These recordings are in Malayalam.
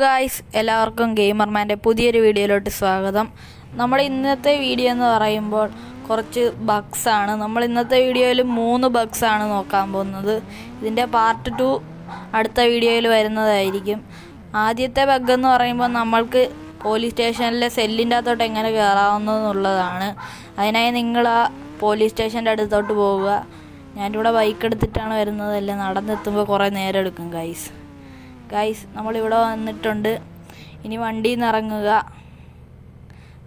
ഗായ്സ്, എല്ലാവർക്കും ഗെയിമർമാൻ്റെ പുതിയൊരു വീഡിയോയിലോട്ട് സ്വാഗതം. നമ്മൾ ഇന്നത്തെ വീഡിയോ എന്ന് പറയുമ്പോൾ കുറച്ച് ബഗ്സാണ്. നമ്മൾ ഇന്നത്തെ വീഡിയോയിൽ 3 ബഗ്സാണ് നോക്കാൻ പോകുന്നത്. ഇതിൻ്റെ പാർട്ട് 2 അടുത്ത വീഡിയോയിൽ വരുന്നതായിരിക്കും. ആദ്യത്തെ ബഗ് എന്ന് പറയുമ്പോൾ നമ്മൾക്ക് പോലീസ് സ്റ്റേഷനിലെ സെല്ലിൻ്റെ അകത്തോട്ട് എങ്ങനെ കയറാവുന്നതെന്നുള്ളതാണ്. അതിനായി നിങ്ങൾ ആ പോലീസ് സ്റ്റേഷൻ്റെ അടുത്തോട്ട് പോവുക. ഞാനിവിടെ ബൈക്ക് എടുത്തിട്ടാണ് വരുന്നത്. അല്ല, നടന്നെത്തുമ്പോൾ കുറേ നേരം എടുക്കും ഗൈസ്. നമ്മളിവിടെ വന്നിട്ടുണ്ട്. ഇനി വണ്ടിയിൽ നിന്ന് ഇറങ്ങുക.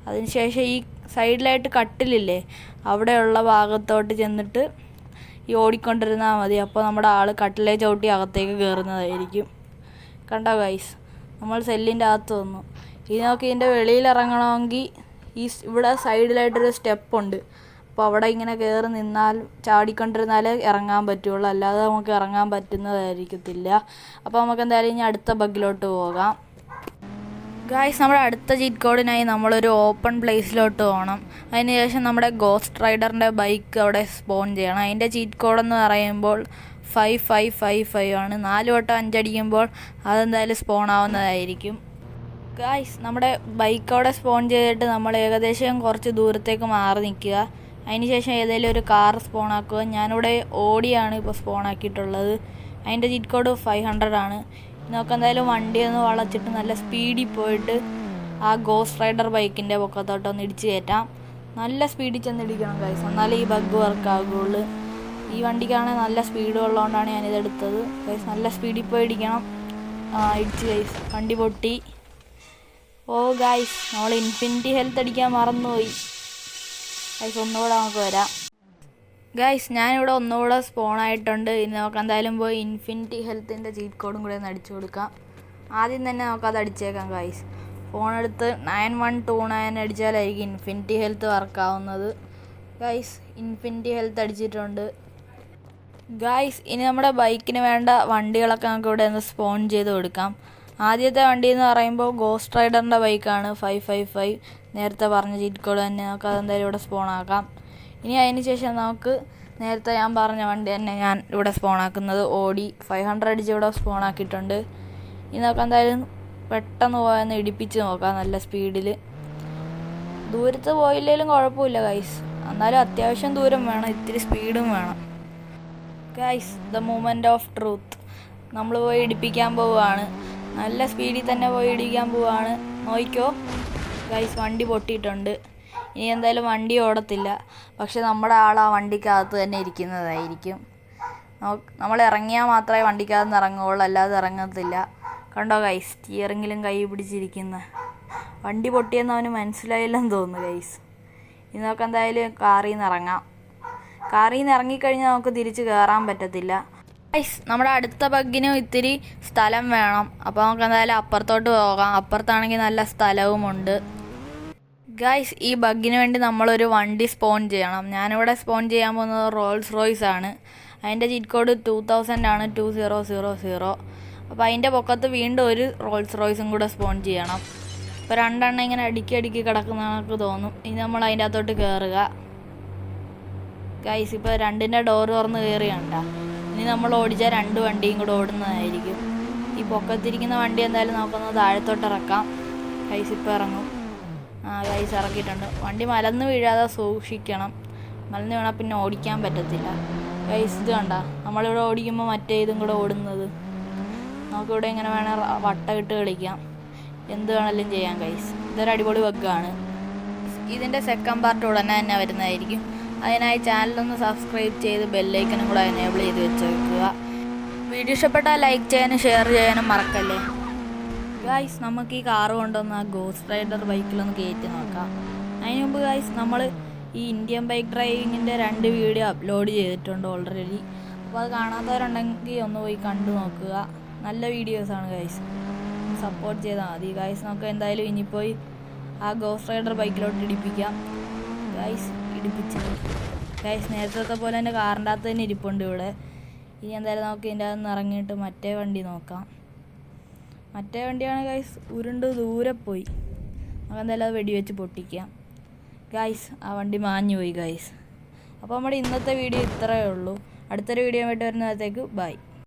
അതിനുശേഷം ഈ സൈഡിലായിട്ട് കട്ടിലില്ലേ, അവിടെയുള്ള ഭാഗത്തോട്ട് ചെന്നിട്ട് ഈ ഓടിക്കൊണ്ടിരുന്നാൽ മതി. അപ്പോൾ നമ്മുടെ ആൾ കട്ടിലേ ചവിട്ടി അകത്തേക്ക് കയറുന്നതായിരിക്കും. കണ്ടോ ഗൈസ്, നമ്മൾ സെല്ലിൻ്റെ അകത്ത് വന്നു. ഇനി നമുക്ക് ഇതിൻ്റെ വെളിയിൽ ഇറങ്ങണമെങ്കിൽ ഇവിടെ സൈഡിലായിട്ടൊരു സ്റ്റെപ്പുണ്ട്. അപ്പോൾ അവിടെ ഇങ്ങനെ കയറി നിന്നാൽ ചാടിക്കൊണ്ടിരുന്നാലേ ഇറങ്ങാൻ പറ്റുള്ളൂ, അല്ലാതെ നമുക്ക് ഇറങ്ങാൻ പറ്റുന്നതായിരിക്കത്തില്ല. അപ്പോൾ നമുക്ക് എന്തായാലും ഇനി അടുത്ത ബഗ്ഗിലോട്ട് പോകാം. ഗായ്സ്, നമ്മുടെ അടുത്ത ചീറ്റ് കോഡിനായി നമ്മളൊരു ഓപ്പൺ പ്ലേസിലോട്ട് പോകണം. അതിനുശേഷം നമ്മുടെ ഗോസ്റ്റ് റൈഡറിൻ്റെ ബൈക്ക് അവിടെ സ്പോൺ ചെയ്യണം. അതിൻ്റെ ചീറ്റ് കോഡെന്ന് പറയുമ്പോൾ 5555 ആണ്. 4 വട്ടം 5 അടിക്കുമ്പോൾ അതെന്തായാലും സ്പോൺ ആവുന്നതായിരിക്കും. ഗായ്സ്, നമ്മുടെ ബൈക്ക് അവിടെ സ്പോൺ ചെയ്തിട്ട് നമ്മൾ ഏകദേശം കുറച്ച് ദൂരത്തേക്ക് മാറി നിൽക്കുക. അതിനുശേഷം ഏതെങ്കിലും ഒരു കാർ സ്പോൺ ആക്കുക. ഞാനിവിടെ ഓടിയാണ് ഇപ്പോൾ സ്പോൺ ആക്കിയിട്ടുള്ളത്. അതിൻ്റെ ചീറ്റ് കോഡ് 500 ആണ്. നമുക്ക് എന്തായാലും വണ്ടി ഒന്ന് വളച്ചിട്ട് നല്ല സ്പീഡിൽ പോയിട്ട് ആ ഗോസ്റ്റ് റൈഡർ ബൈക്കിൻ്റെ പൊക്കത്തോട്ടൊന്ന് ഇടിച്ച് കയറ്റാം. നല്ല സ്പീഡിൽ ചെന്ന് ഇടിക്കണം ഗൈസ്, എന്നാലേ ഈ ബഗ് വർക്ക് ആകുകയുള്ളൂ. ഈ വണ്ടിക്കാണെങ്കിൽ നല്ല സ്പീഡ് ഉള്ളതുകൊണ്ടാണ് ഞാനിതെടുത്തത് ഗൈസ്. നല്ല സ്പീഡിൽ പോയി ഇടിക്കണം. ഇടിച്ച് ഗൈസ്, വണ്ടി പൊട്ടി. ഓ ഗൈസ്, നമ്മൾ ഇൻഫിനിറ്റി ഹെൽത്ത് അടിക്കാൻ മറന്നുപോയി ഗൈസ്. ഒന്നുകൂടെ നമുക്ക് വരാം ഗൈസ്. ഞാനിവിടെ ഒന്നുകൂടെ സ്പോൺ ആയിട്ടുണ്ട്. ഇനി നമുക്ക് എന്തായാലും പോയി ഇൻഫിനിറ്റി ഹെൽത്തിൻ്റെ ചീറ്റ് കോഡും കൂടെ ഒന്ന് അടിച്ചു കൊടുക്കാം. ആദ്യം തന്നെ നമുക്കത് അടിച്ചേക്കാം ഗൈസ്. ഫോൺ എടുത്ത് 9129 അടിച്ചാലായിരിക്കും ഇൻഫിനിറ്റി ഹെൽത്ത് വർക്കാവുന്നത് ഗൈസ്. ഇൻഫിനിറ്റി ഹെൽത്ത് അടിച്ചിട്ടുണ്ട് ഗൈസ്. ഇനി നമ്മുടെ ബൈക്കിന് വേണ്ട വണ്ടികളൊക്കെ നമുക്ക് ഇവിടെ ഒന്ന് സ്പോൺ ചെയ്ത് കൊടുക്കാം. ആദ്യത്തെ വണ്ടി എന്ന് പറയുമ്പോൾ ഗോസ്റ്റ് റൈഡറിൻ്റെ ബൈക്കാണ് 555. നേരത്തെ പറഞ്ഞ ചീറ്റ് കോഡ് തന്നെ. നമുക്ക് അതെന്തായാലും ഇവിടെ സ്പോൺ ആക്കാം. ഇനി അതിന് ശേഷം നമുക്ക് നേരത്തെ ഞാൻ പറഞ്ഞ വണ്ടി തന്നെ ഞാൻ ഇവിടെ സ്പോൺ ആക്കുന്നത്. ഓടി 500 അടിച്ച് ഇവിടെ സ്പോൺ ആക്കിയിട്ടുണ്ട്. ഇനി നമുക്ക് എന്തായാലും പെട്ടെന്ന് പോയെന്ന് ഇടിപ്പിച്ച് നോക്കാം നല്ല സ്പീഡിൽ. ദൂരത്ത് പോയില്ലെങ്കിലും കുഴപ്പമില്ല ഗൈസ്, എന്നാലും അത്യാവശ്യം ദൂരം വേണം, ഇത്തിരി സ്പീഡും വേണം guys. The moment of truth. നമ്മൾ പോയി ഇടിപ്പിക്കാൻ പോവുകയാണ്. നല്ല സ്പീഡിൽ തന്നെ പോയി ഇടിക്കാൻ പോവുകയാണ്. നോക്കിക്കോ ഗൈസ്, വണ്ടി പൊട്ടിയിട്ടുണ്ട്. ഇനി എന്തായാലും വണ്ടി ഓടത്തില്ല, പക്ഷെ നമ്മുടെ ആൾ ആ വണ്ടിക്കകത്ത് തന്നെ ഇരിക്കുന്നതായിരിക്കും. നമ്മൾ ഇറങ്ങിയാൽ മാത്രമേ വണ്ടിക്കകത്ത് നിന്ന് ഇറങ്ങുകയുള്ളൂ, അല്ലാതെ ഇറങ്ങത്തില്ല. കണ്ടോ ഗൈസ്, സ്റ്റിയറിങ്ങിലും കൈ പിടിച്ചിരിക്കുന്ന. വണ്ടി പൊട്ടിയെന്ന് അവന് മനസ്സിലായില്ലെന്ന് തോന്നുന്നു ഗൈസ്. ഇനി നമുക്ക് എന്തായാലും കാറിൽ നിന്ന് ഇറങ്ങാം. കാറിൽ നിന്ന് ഇറങ്ങിക്കഴിഞ്ഞാൽ നമുക്ക് തിരിച്ച് കയറാൻ പറ്റത്തില്ല ഗൈസ്. നമ്മുടെ അടുത്ത ബഗ്ഗിനും ഇത്തിരി സ്ഥലം വേണം. അപ്പോൾ നമുക്ക് എന്തായാലും അപ്പുറത്തോട്ട് പോകാം. അപ്പുറത്താണെങ്കിൽ നല്ല സ്ഥലവുമുണ്ട് ഗൈസ്. ഈ ബഗ്ഗിന് വേണ്ടി നമ്മളൊരു വണ്ടി സ്പോൺ ചെയ്യണം. ഞാനിവിടെ സ്പോൺ ചെയ്യാൻ പോകുന്നത് റോൾസ് റോയ്സ് ആണ്. അതിൻ്റെ ചീറ്റ് കോഡ് 2000 ആണ്, 2000. അപ്പോൾ അതിൻ്റെ പൊക്കത്ത് വീണ്ടും ഒരു റോൾസ് റോയ്സും കൂടെ സ്പോൺ ചെയ്യണം. ഇപ്പോൾ 2 എണ്ണം ഇങ്ങനെ അടുക്കി കിടക്കുന്ന നമുക്ക് തോന്നും. ഇനി നമ്മൾ അതിൻ്റെ അകത്തോട്ട് കയറുക ഗൈസ്. ഇപ്പോൾ 2ൻ്റെ ഡോറ് തുറന്ന് കയറിയണ്ട. ഇനി നമ്മൾ ഓടിച്ചാൽ 2 വണ്ടിയും കൂടെ ഓടുന്നതായിരിക്കും. ഈ പൊക്കത്തിരിക്കുന്ന വണ്ടി എന്തായാലും നമുക്കൊന്ന് താഴത്തോട്ട് ഇറക്കാം ഗൈസ്. ഇപ്പോൾ ഇറങ്ങും. ഗൈസ്, ഇറക്കിയിട്ടുണ്ട്. വണ്ടി മലന്ന് വീഴാതെ സൂക്ഷിക്കണം. മലന്ന് വീണാൽ പിന്നെ ഓടിക്കാൻ പറ്റത്തില്ല ഗൈസ്. ഇത് കണ്ട, നമ്മളിവിടെ ഓടിക്കുമ്പോൾ മറ്റേ ഇതും കൂടെ ഓടുന്നത്. നമുക്കിവിടെ ഇങ്ങനെ വേണേൽ വട്ടം ഇട്ട് കളിക്കാം, എന്ത് വേണമെങ്കിലും ചെയ്യാം ഗൈസ്. ഇതൊരു അടിപൊളി ബഗ്ഗാണ്. ഇതിൻ്റെ സെക്കൻഡ് പാർട്ട് ഉടനെ തന്നെ വരുന്നതായിരിക്കും. അതിനായി ചാനലൊന്ന് സബ്സ്ക്രൈബ് ചെയ്ത് ബെല്ലൈക്കനും കൂടെ എനേബിൾ ചെയ്ത് വെച്ചേക്കുക. വീഡിയോ ഇഷ്ടപ്പെട്ടാൽ ലൈക്ക് ചെയ്യാനും ഷെയർ ചെയ്യാനും മറക്കല്ലേ ഗൈസ്. നമുക്ക് ഈ കാറ് കൊണ്ടുവന്ന് ആ ഗോസ്റ്റ് റൈഡർ ബൈക്കിലൊന്ന് കയറ്റി നോക്കാം. അതിന് മുമ്പ് ഗൈസ്, നമ്മൾ ഈ ഇന്ത്യൻ ബൈക്ക് ഡ്രൈവിങ്ങിൻ്റെ 2 വീഡിയോ അപ്ലോഡ് ചെയ്തിട്ടുണ്ട് ഓൾറെഡി. അപ്പോൾ അത് കാണാത്തവരുണ്ടെങ്കിൽ ഒന്ന് പോയി കണ്ടു നോക്കുക. നല്ല വീഡിയോസാണ് ഗൈസ്, സപ്പോർട്ട് ചെയ്താൽ മതി ഗൈസ്. നമുക്ക് എന്തായാലും ഇനിയിപ്പോയി ആ ഗോസ്റ്റ് റൈഡർ ബൈക്കിലോട്ട് ഇടിപ്പിക്കാം ഗൈസ്. ഇടിപ്പിച്ച് ഗൈസ്, നേരത്തെ പോലെ തന്നെ കാറിൻ്റെ അകത്ത് തന്നെ ഇരിപ്പുണ്ട് ഇവിടെ. ഇനി എന്തായാലും നമുക്ക് ഇതിൻ്റെ അകത്ത് നിന്ന് ഇറങ്ങിയിട്ട് മറ്റേ വണ്ടി നോക്കാം. മറ്റേ വണ്ടിയാണ് ഗൈസ്, ഉരുണ്ട് ദൂരെ പോയി. നമുക്ക് എന്തായാലും അത് വെടിവെച്ച് പൊട്ടിക്കാം ഗൈസ്. ആ വണ്ടി മാഞ്ഞു പോയി ഗൈസ്. അപ്പോൾ നമ്മുടെ ഇന്നത്തെ വീഡിയോ ഇത്രയേ ഉള്ളൂ. അടുത്തൊരു വീഡിയോ ആയിട്ട് വരുന്നതിനകത്തേക്ക് ബൈ.